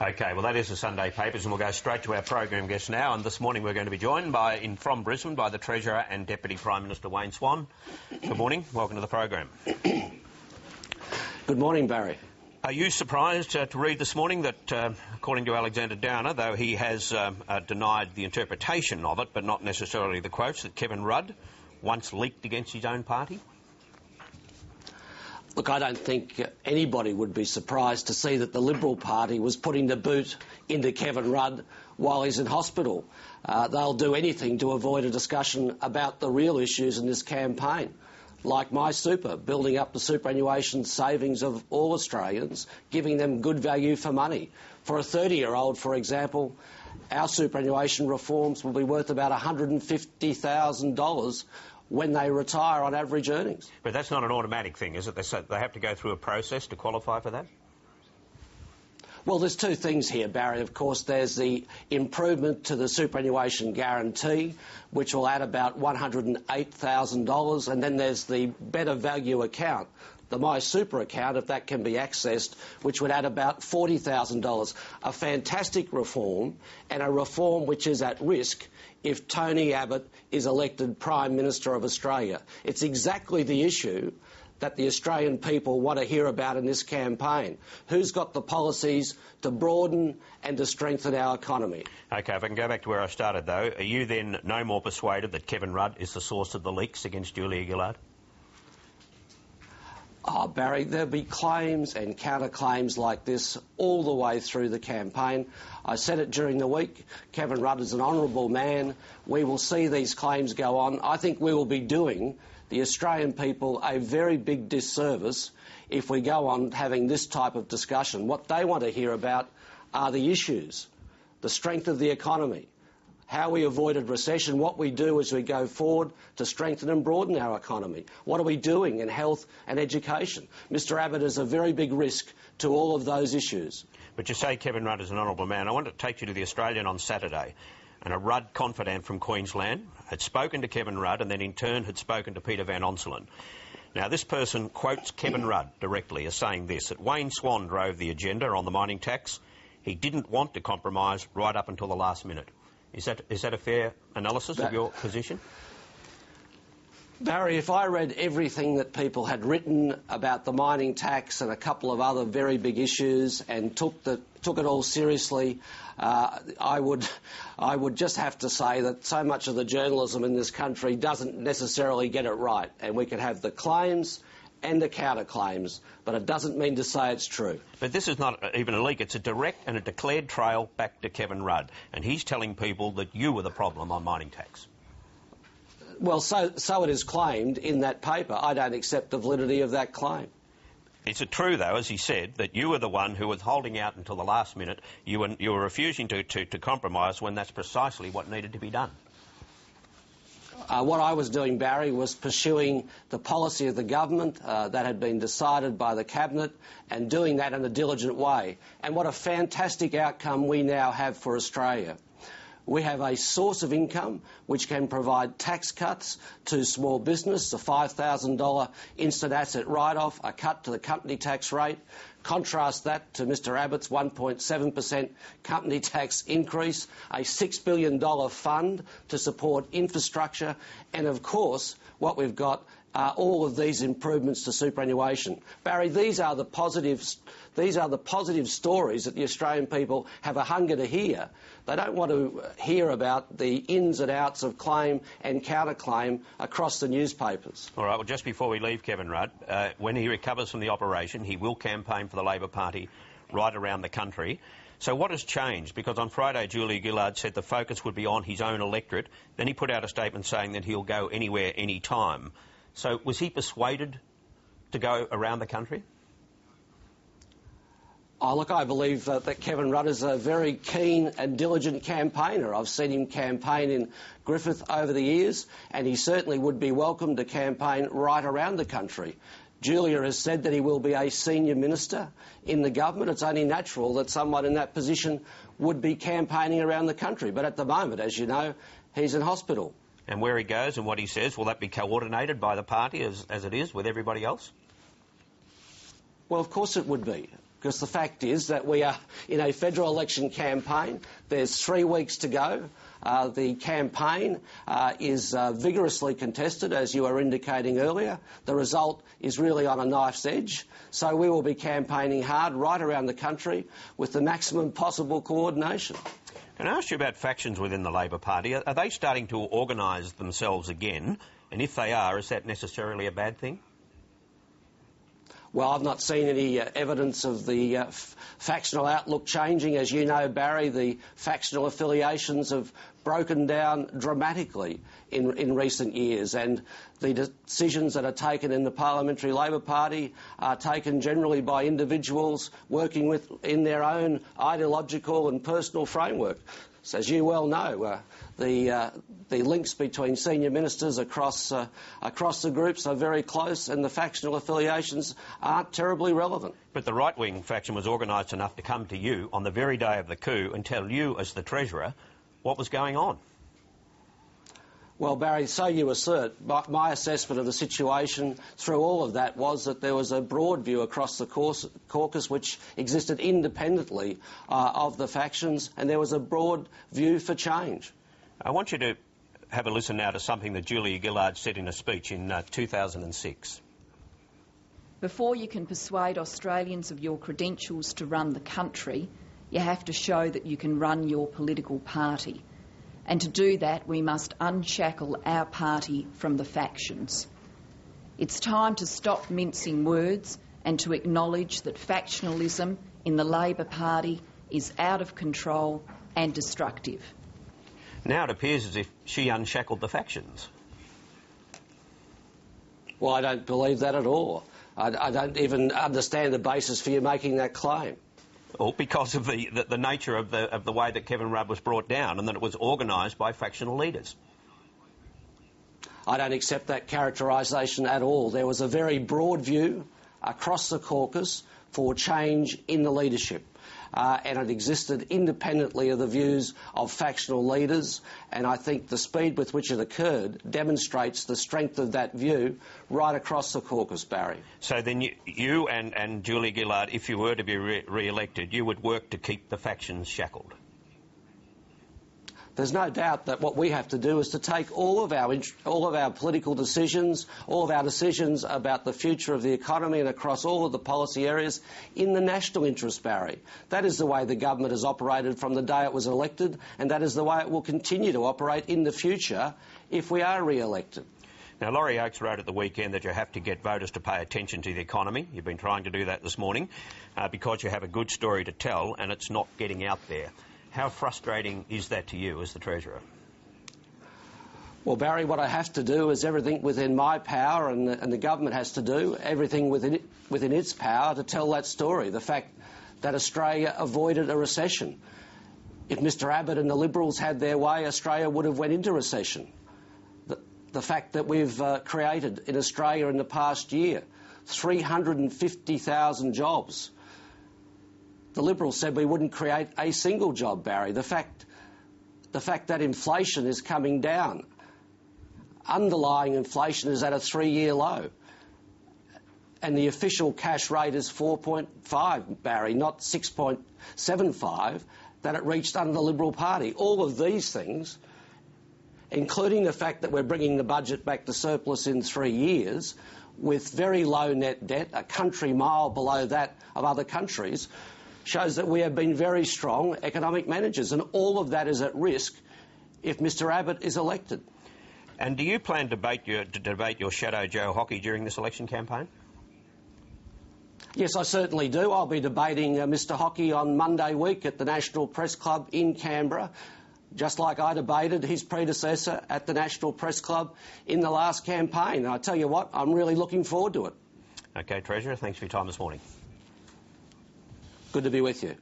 OK, well, that is the Sunday Papers, and we'll go straight to our program guest now. And this morning we're going to be joined from Brisbane by the Treasurer and Deputy Prime Minister Wayne Swan. Good morning. Welcome to the program. Good morning, Barry. Are you surprised to read this morning that, according to Alexander Downer, though he has denied the interpretation of it, but not necessarily the quotes, that Kevin Rudd once leaked against his own party? Look, I don't think anybody would be surprised to see that the Liberal Party was putting the boot into Kevin Rudd while he's in hospital. They'll do anything to avoid a discussion about the real issues in this campaign, like My Super, building up the superannuation savings of all Australians, giving them good value for money. For a 30-year-old, for example, our superannuation reforms will be worth about $150,000 when they retire on average earnings. But that's not an automatic thing, is it? They have to go through a process to qualify for that? Well, there's two things here, Barry. Of course, there's the improvement to the superannuation guarantee, which will add about $108,000, and then there's the better value account, the My Super account, if that can be accessed, which would add about $40,000. A fantastic reform, and a reform which is at risk if Tony Abbott is elected Prime Minister of Australia. It's exactly the issue that the Australian people want to hear about in this campaign. Who's got the policies to broaden and to strengthen our economy? OK, if I can go back to where I started, though, are you then no more persuaded that Kevin Rudd is the source of the leaks against Julia Gillard? Oh, Barry, there'll be claims and counterclaims like this all the way through the campaign. I said it during the week. Kevin Rudd is an honourable man. We will see these claims go on. I think we will be doing the Australian people a very big disservice if we go on having this type of discussion. What they want to hear about are the issues, the strength of the economy, how we avoided recession, what we do as we go forward to strengthen and broaden our economy. What are we doing in health and education? Mr Abbott is a very big risk to all of those issues. But you say Kevin Rudd is an honourable man. I want to take you to the Australian on Saturday, and a Rudd confidant from Queensland had spoken to Kevin Rudd and then in turn had spoken to Peter Van Onselen. Now, this person quotes Kevin Rudd directly as saying this, that Wayne Swan drove the agenda on the mining tax. He didn't want to compromise right up until the last minute. Is that a fair analysis of your position? Barry, if I read everything that people had written about the mining tax and a couple of other very big issues and took it all seriously, I would just have to say that so much of the journalism in this country doesn't necessarily get it right, and we can have the claims and the counterclaims, but it doesn't mean to say it's true. But this is not even a leak. It's a direct and a declared trail back to Kevin Rudd, and he's telling people that you were the problem on mining tax. Well, so it is claimed in that paper. I don't accept the validity of that claim. Is it true, though, as he said, that you were the one who was holding out until the last minute? You were refusing to compromise when that's precisely what needed to be done? What I was doing, Barry, was pursuing the policy of the government that had been decided by the Cabinet and doing that in a diligent way. And what a fantastic outcome we now have for Australia. We have a source of income which can provide tax cuts to small business, a $5,000 instant asset write-off, a cut to the company tax rate. Contrast that to Mr Abbott's 1.7% company tax increase, a $6 billion fund to support infrastructure, and of course what we've got are all of these improvements to superannuation. Barry, these are the positive stories that the Australian people have a hunger to hear. They don't want to hear about the ins and outs of claim and counterclaim across the newspapers. All right, well, just before we leave Kevin Rudd, when he recovers from the operation, he will campaign for the Labor Party right around the country. So what has changed? Because on Friday, Julia Gillard said the focus would be on his own electorate. Then he put out a statement saying that he'll go anywhere, any time. So was he persuaded to go around the country? Oh, look, I believe that Kevin Rudd is a very keen and diligent campaigner. I've seen him campaign in Griffith over the years, and he certainly would be welcome to campaign right around the country. Julia has said that he will be a senior minister in the government. It's only natural that someone in that position would be campaigning around the country. But at the moment, as you know, he's in hospital. And where he goes and what he says, will that be coordinated by the party as it is with everybody else? Well, of course it would be. because the fact is that we are in a federal election campaign. There's 3 weeks to go. The campaign is vigorously contested, as you were indicating earlier. The result is really on a knife's edge. So we will be campaigning hard right around the country with the maximum possible coordination. Can I ask you about factions within the Labor Party? Are they starting to organise themselves again? And if they are, is that necessarily a bad thing? Well, I've not seen any evidence of the factional outlook changing. As you know, Barry, the factional affiliations have broken down dramatically in recent years, and the decisions that are taken in the Parliamentary Labor Party are taken generally by individuals working within their own ideological and personal framework. So, as you well know, the links between senior ministers across the groups are very close, and the factional affiliations aren't terribly relevant. But the right-wing faction was organised enough to come to you on the very day of the coup and tell you, as the Treasurer, what was going on. Well, Barry, so you assert. My assessment of the situation through all of that was that there was a broad view across the caucus which existed independently of the factions, and there was a broad view for change. I want you to have a listen now to something that Julia Gillard said in a speech in 2006. Before you can persuade Australians of your credentials to run the country, you have to show that you can run your political party. And to do that, we must unshackle our party from the factions. It's time to stop mincing words and to acknowledge that factionalism in the Labor Party is out of control and destructive. Now it appears as if she unshackled the factions. Well, I don't believe that at all. I don't even understand the basis for you making that claim. Well, because of the nature of the way that Kevin Rudd was brought down, and that it was organised by factional leaders. I don't accept that characterisation at all. There was a very broad view across the caucus for change in the leadership. And it existed independently of the views of factional leaders, and I think the speed with which it occurred demonstrates the strength of that view right across the caucus, Barry. So then you and Julia Gillard, if you were to be re-elected, you would work to keep the factions shackled? There's no doubt that what we have to do is to take all of our political decisions, all of our decisions about the future of the economy and across all of the policy areas in the national interest, Barry. That is the way the government has operated from the day it was elected, and that is the way it will continue to operate in the future if we are re-elected. Now, Laurie Oakes wrote at the weekend that you have to get voters to pay attention to the economy. You've been trying to do that this morning because you have a good story to tell and it's not getting out there. How frustrating is that to you as the Treasurer? Well, Barry, what I have to do is everything within my power, and the government has to do everything within its power to tell that story. The fact that Australia avoided a recession. If Mr Abbott and the Liberals had their way, Australia would have went into recession. The fact that we've created in Australia in the past year 350,000 jobs. The Liberals said we wouldn't create a single job, Barry. The fact that inflation is coming down. Underlying inflation is at a 3-year low. And the official cash rate is 4.5, Barry, not 6.75 that it reached under the Liberal Party. All of these things, including the fact that we're bringing the budget back to surplus in 3 years, with very low net debt, a country mile below that of other countries, shows that we have been very strong economic managers, and all of that is at risk if Mr Abbott is elected. And do you plan to debate your shadow Joe Hockey during this election campaign? Yes, I certainly do. I'll be debating Mr Hockey on Monday week at the National Press Club in Canberra, just like I debated his predecessor at the National Press Club in the last campaign. And I tell you what, I'm really looking forward to it. OK, Treasurer, thanks for your time this morning. Good to be with you.